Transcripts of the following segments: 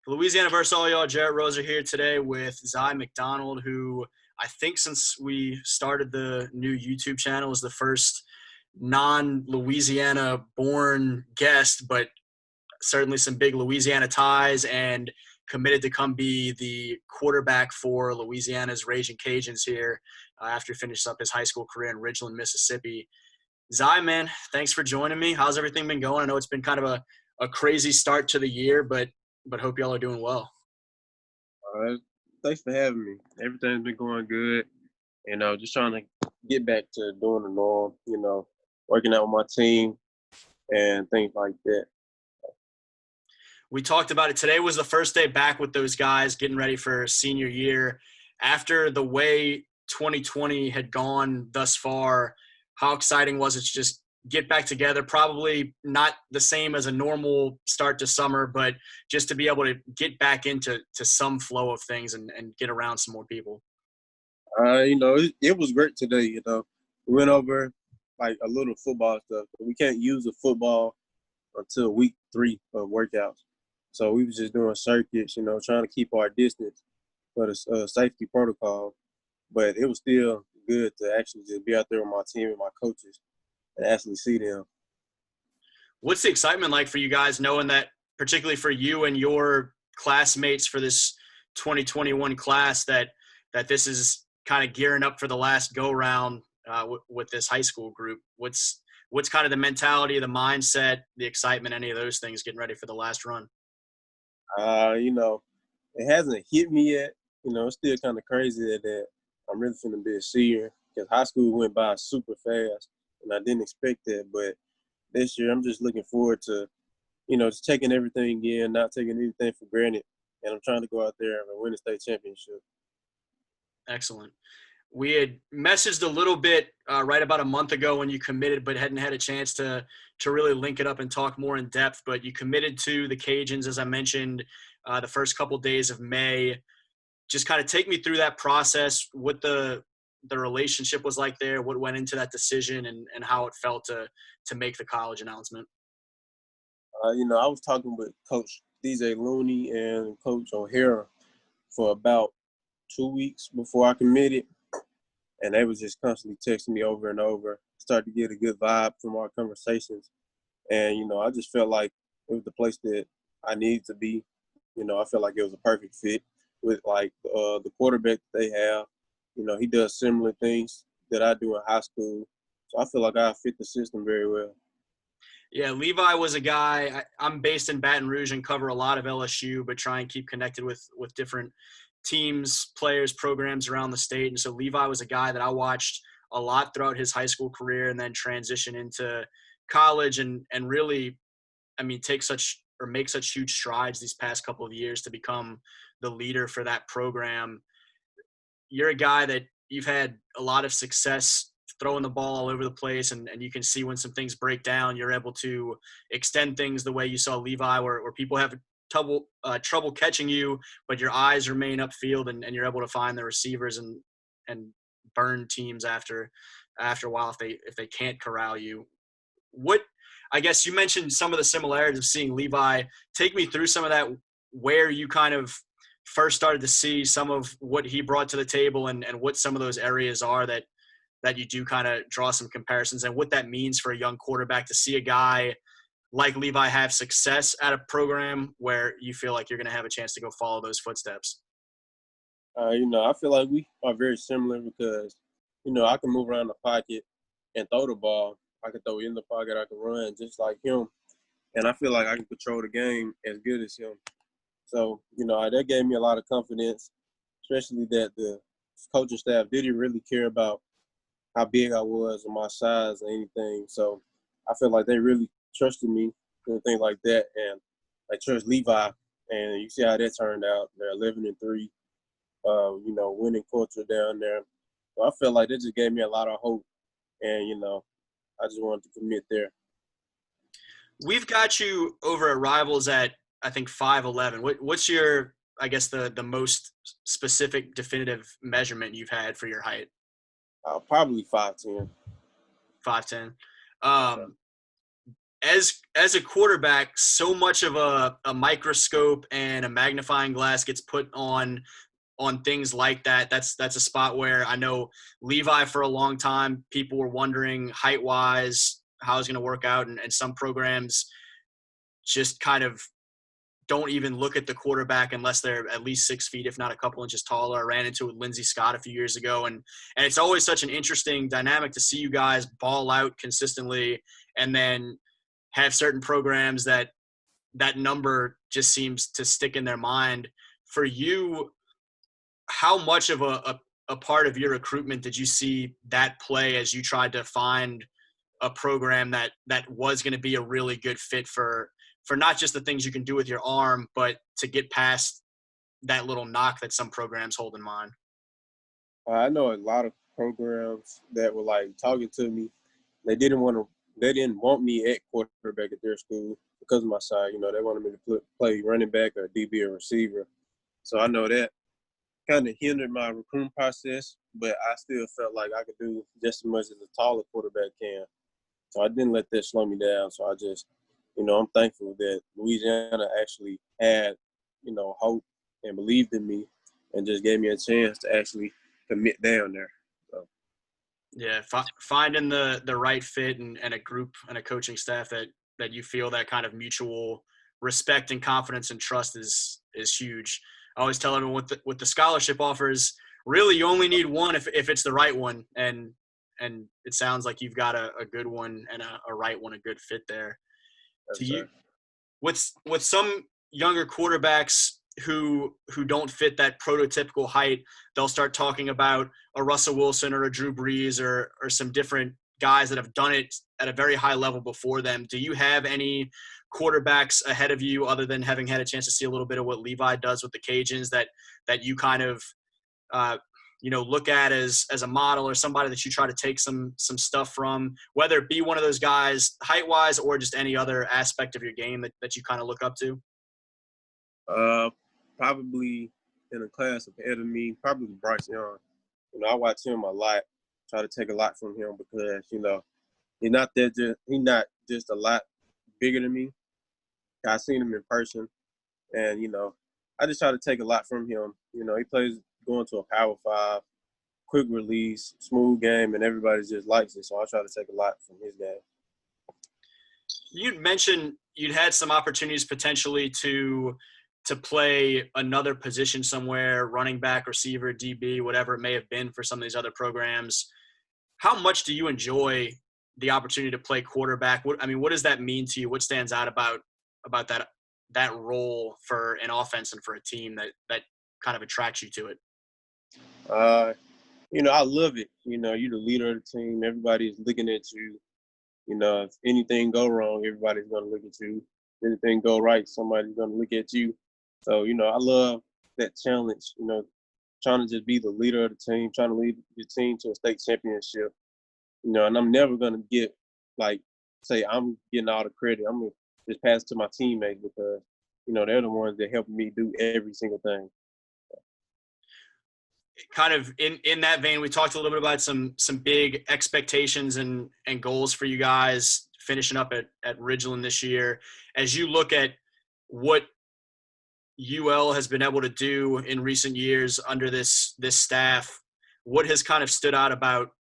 Louisiana versus all y'all. Jarrett Roser here today with Zy McDonald, who I think since we started the new YouTube channel is the first non-Louisiana born guest, but certainly some big Louisiana ties and committed to come be the quarterback for Louisiana's Ragin Cajuns here after he finished up his high school career in Ridgeland, Mississippi. Zy, man, thanks for joining me. How's everything been going? I know it's been kind of a crazy start to the year, but hope y'all are doing well. Thanks for having me. Everything's been going good. Just trying to get back to doing the norm, working out with my team and things like that. We talked about it. Today was the first day back with those guys getting ready for senior year. After the way 2020 had gone thus far, how exciting was it to just get back together? Probably not the same as a normal start to summer, but just to be able to get back into some flow of things and get around some more people. It was great today. We went over like a little football stuff. We can't use a football until week 3 of workouts. So we was just doing circuits, trying to keep our distance for the safety protocol. But it was still good to actually just be out there with my team and my coaches and actually see them. What's the excitement like for you guys, knowing that, particularly for you and your classmates for this 2021 class, that this is kind of gearing up for the last go round with this high school group? What's kind of the mentality, the mindset, the excitement, any of those things getting ready for the last run? It hasn't hit me yet. It's still kind of crazy that I'm really finna be a senior because high school went by super fast and I didn't expect that. But this year I'm just looking forward to, just taking everything in, not taking anything for granted. And I'm trying to go out there and win the state championship. Excellent. We had messaged a little bit right about a month ago when you committed, but hadn't had a chance to really link it up and talk more in depth. But you committed to the Cajuns, as I mentioned, the first couple of days of May. Just kind of take me through that process, what the relationship was like there, what went into that decision, and how it felt to make the college announcement. I was talking with Coach DJ Looney and Coach O'Hara for about 2 weeks before I committed. And they was just constantly texting me over and over. Started to get a good vibe from our conversations. And, I just felt like it was the place that I needed to be. I felt like it was a perfect fit with, like, the quarterback that they have. He does similar things that I do in high school. So I feel like I fit the system very well. Yeah, Levi was a guy. I'm based in Baton Rouge and cover a lot of LSU, but try and keep connected with different teams, players, programs around the state. And so Levi was a guy that I watched a lot throughout his high school career and then transition into college and really, make such huge strides these past couple of years to become the leader for that program. You're a guy that you've had a lot of success throwing the ball all over the place, and you can see when some things break down, you're able to extend things the way you saw Levi, where people have trouble catching you, but your eyes remain upfield, and you're able to find the receivers and burn teams after a while if they can't corral you. What, I guess you mentioned some of the similarities of seeing Levi. Take me through some of that, where you kind of first started to see some of what he brought to the table and what some of those areas are that you do kind of draw some comparisons, and what that means for a young quarterback to see a guy like Levi have success at a program where you feel like you're going to have a chance to go follow those footsteps. I feel like we are very similar because, I can move around the pocket and throw the ball. I can throw in the pocket. I can run just like him. And I feel like I can control the game as good as him. So, that gave me a lot of confidence, especially that the coaching staff didn't really care about how big I was and my size or anything. So I feel like they really trusted me and things like that. And I trust Levi. And you see how that turned out. They're 11-3, winning culture down there. So I feel like that just gave me a lot of hope. And, I just wanted to commit there. We've got you over at Rivals at, I think, 5'11". What's your, I guess, the most specific definitive measurement you've had for your height? Probably 5'10". 5'10". as a quarterback, so much of a microscope and a magnifying glass gets put on things like that. That's a spot where I know Levi for a long time, people were wondering height wise how it's going to work out, and some programs just kind of don't even look at the quarterback unless they're at least 6 feet, if not a couple inches taller. I ran into it with Lindsey Scott a few years ago, and it's always such an interesting dynamic to see you guys ball out consistently, and then have certain programs that number just seems to stick in their mind. For you, how much of a part of your recruitment did you see that play as you tried to find a program that was going to be a really good fit for not just the things you can do with your arm, but to get past that little knock that some programs hold in mind? I know a lot of programs that were like talking to me. They didn't want me at quarterback at their school because of my size. You know, they wanted me to play running back or DB or receiver. So I know that kind of hindered my recruiting process, but I still felt like I could do just as much as a taller quarterback can. So I didn't let that slow me down. So I just, I'm thankful that Louisiana actually had, hope and believed in me and just gave me a chance to actually commit down there. So. Yeah, finding the right fit and a group and a coaching staff that you feel that kind of mutual respect and confidence and trust is huge. I always tell everyone with the scholarship offers, really you only need one if it's the right one, and it sounds like you've got a good one and a right one, a good fit there. That's Do you right. with some younger quarterbacks who don't fit that prototypical height, they'll start talking about a Russell Wilson or a Drew Brees or some different guys that have done it at a very high level before them. Do you have any quarterbacks ahead of you, other than having had a chance to see a little bit of what Levi does with the Cajuns, that you kind of look at as a model, or somebody that you try to take some stuff from, whether it be one of those guys height wise or just any other aspect of your game that you kind of look up to? Probably in a class ahead of me, probably Bryce Young. I watch him a lot, try to take a lot from him because, he's not just a lot bigger than me. I've seen him in person, and, I just try to take a lot from him. He plays going to a Power 5, quick release, smooth game, and everybody just likes it. So I try to take a lot from his game. You mentioned you'd had some opportunities potentially to play another position somewhere, running back, receiver, DB, whatever it may have been for some of these other programs. How much do you enjoy the opportunity to play quarterback? What does that mean to you? What stands out about that role for an offense and for a team that kind of attracts you to it? I love it. You're the leader of the team. Everybody's looking at you. If anything go wrong, everybody's going to look at you. If anything go right, somebody's going to look at you. So, I love that challenge, trying to just be the leader of the team, trying to lead your team to a state championship. And I'm never going to get, say I'm getting all the credit. I'm going to just pass it to my teammates because, they're the ones that help me do every single thing. Kind of in that vein, we talked a little bit about some big expectations and goals for you guys finishing up at Ridgeland this year. As you look at what UL has been able to do in recent years under this staff, what has kind of stood out about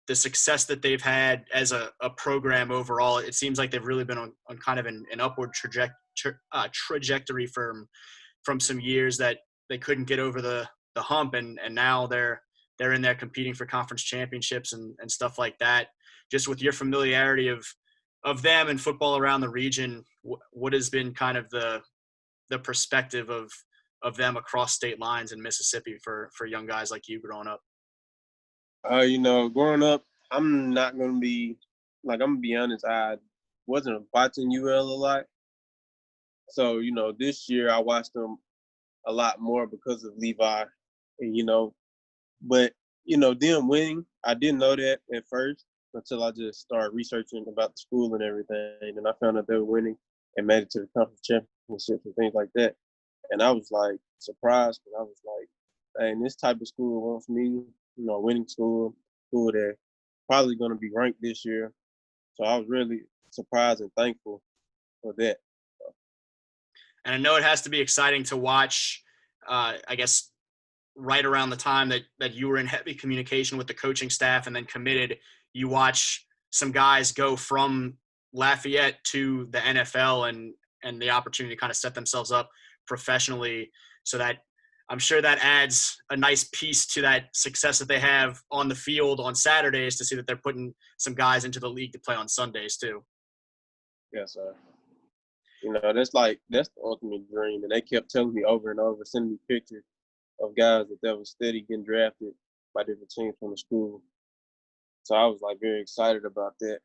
the success that they've had as a program overall? It seems like they've really been on kind of an upward trajectory from some years that they couldn't get over the hump, and now they're in there competing for conference championships and stuff like that. Just with your familiarity of them and football around the region, what has been kind of the perspective of them across state lines in Mississippi for young guys like you growing up? Growing up, I'm not going to be – I'm going to be honest, I wasn't watching UL a lot. So, this year I watched them a lot more because of Levi. And, but, them winning, I didn't know that at first until I just started researching about the school and everything. And I found out they were winning and made it to the conference championships and things like that. And I was, surprised because I was like, hey, this type of school wants me, winning school that probably going to be ranked this year. So I was really surprised and thankful for that. And I know it has to be exciting to watch, I guess, right around the time that you were in heavy communication with the coaching staff and then committed, you watch some guys go from Lafayette to the NFL and the opportunity to kind of set themselves up professionally. So that I'm sure that adds a nice piece to that success that they have on the field on Saturdays to see that they're putting some guys into the league to play on Sundays too. Yes, sir. That's the ultimate dream. And they kept telling me over and over, sending me pictures of guys that was steady getting drafted by different teams from the school. So I was like very excited about that.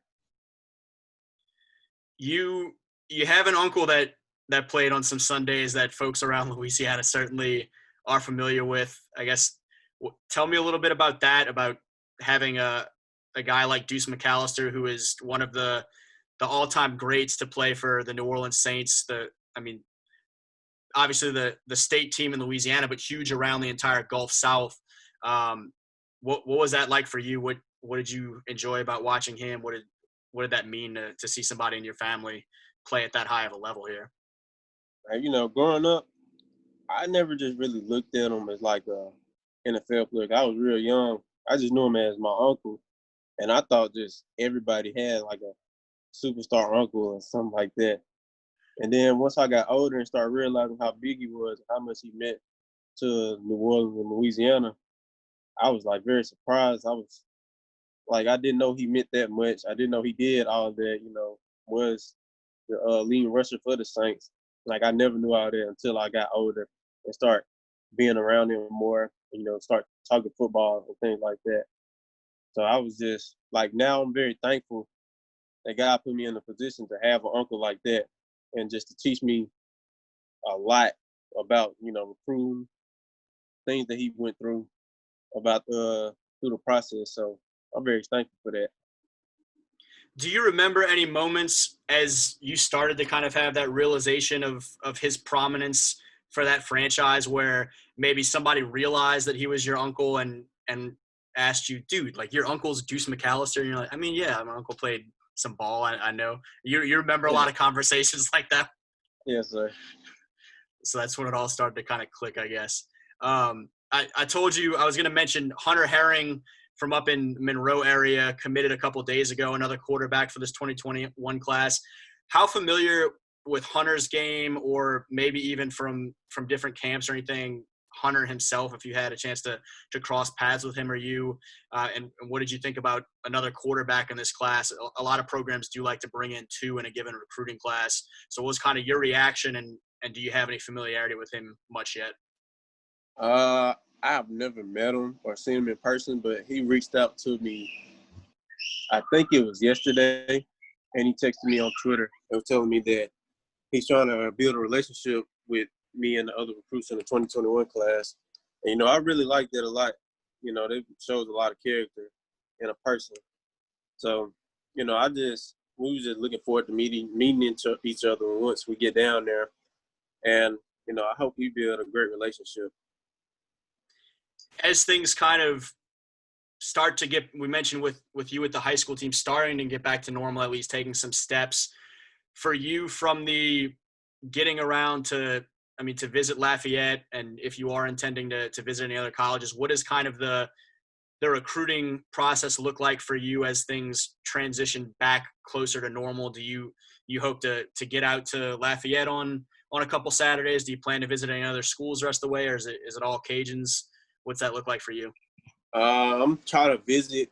You have an uncle that played on some Sundays that folks around Louisiana certainly are familiar with. I guess tell me a little bit about that, about having a guy like Deuce McAllister, who is one of the all-time greats to play for the New Orleans Saints. Obviously the state team in Louisiana, but huge around the entire Gulf South. What was that like for you? What did you enjoy about watching him? What did that mean to see somebody in your family play at that high of a level here? Growing up, I never just really looked at him as like a NFL player. I was real young. I just knew him as my uncle, and I thought just everybody had like a superstar uncle or something like that. And then once I got older and started realizing how big he was, how much he meant to New Orleans and Louisiana, I was like very surprised. I was like, I didn't know he meant that much. I didn't know he did all that, was the leading rusher for the Saints. Like, I never knew all that until I got older and start being around him more, start talking football and things like that. So I was just like, now I'm very thankful that God put me in a position to have an uncle like that and just to teach me a lot about, recruiting, things that he went through through the process. So I'm very thankful for that. Do you remember any moments as you started to kind of have that realization of his prominence for that franchise where maybe somebody realized that he was your uncle and asked you, dude, like your uncle's Deuce McAllister? And you're like, I mean, yeah, my uncle played some ball. I know. You remember a lot of conversations like that? Yes, sir. So that's when it all started to kind of click, I guess. I told you I was going to mention Hunter Herring from up in Monroe area, committed a couple of days ago, another quarterback for this 2021 class. How familiar with Hunter's game, or maybe even from different camps or anything, Hunter himself, if you had a chance to cross paths with him or you, and what did you think about another quarterback in this class? A lot of programs do like to bring in two in a given recruiting class. So what was kind of your reaction, and do you have any familiarity with him much yet? I've never met him or seen him in person, but he reached out to me, I think it was yesterday, and he texted me on Twitter and was telling me that he's trying to build a relationship with me and the other recruits in the 2021 class. And, I really like that a lot. They shows a lot of character in a person. So, we was just looking forward to meeting each other once we get down there. And, I hope we build a great relationship. As things kind of start to get, we mentioned with you with the high school team starting to get back to normal, at least taking some steps for you from the getting around to visit Lafayette, and if you are intending to visit any other colleges, what does kind of the recruiting process look like for you as things transition back closer to normal? Do you hope to get out to Lafayette on a couple Saturdays? Do you plan to visit any other schools the rest of the way, or is it all Cajuns? What's that look like for you? I'm trying to visit.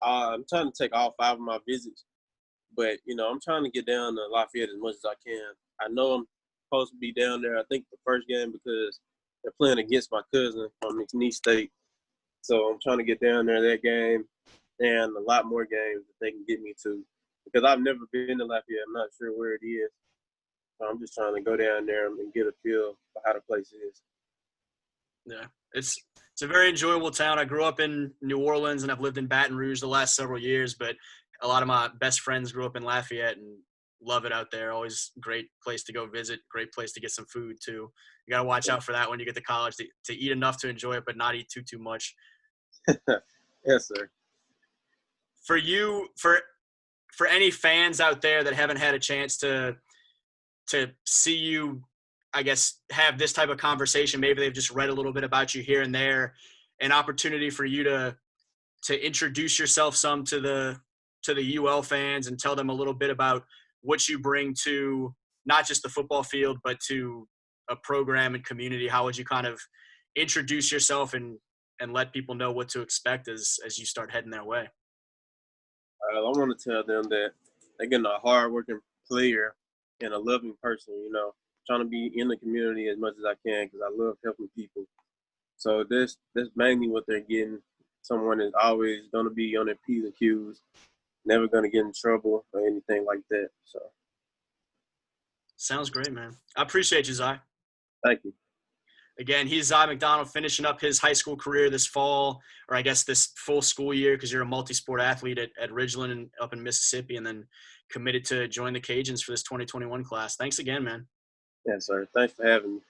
I'm trying to take all 5 of my visits, but I'm trying to get down to Lafayette as much as I can. I know I'm supposed to be down there, I think, the first game because they're playing against my cousin from McNeese State. So I'm trying to get down there that game and a lot more games that they can get me to, because I've never been to Lafayette. I'm not sure where it is. So I'm just trying to go down there and get a feel for how the place is. Yeah, it's a very enjoyable town. I grew up in New Orleans and I've lived in Baton Rouge the last several years, but a lot of my best friends grew up in Lafayette and love it out there. Always great place to go visit, great place to get some food too. You got to watch out for that when you get to college, to eat enough to enjoy it, but not eat too much. Yes, sir. For you, for any fans out there that haven't had a chance to see you, I guess, have this type of conversation, maybe they've just read a little bit about you here and there, an opportunity for you to introduce yourself some to the UL fans and tell them a little bit about what you bring to not just the football field, but to a program and community. How would you kind of introduce yourself and let people know what to expect as you start heading their way? I want to tell them that they're getting a hardworking player and a loving person, trying to be in the community as much as I can because I love helping people. So that's mainly what they're getting. Someone is always going to be on their P's and Q's, never going to get in trouble or anything like that. So Sounds great, man. I appreciate you, Zy. thank you. Again, he's Zy McDonald, finishing up his high school career this fall, or I guess this full school year, because you're a multi-sport athlete at Ridgeland and up in Mississippi, and then committed to join the Cajuns for this 2021 class. Thanks again, man. Yes, sir. Thanks for having me.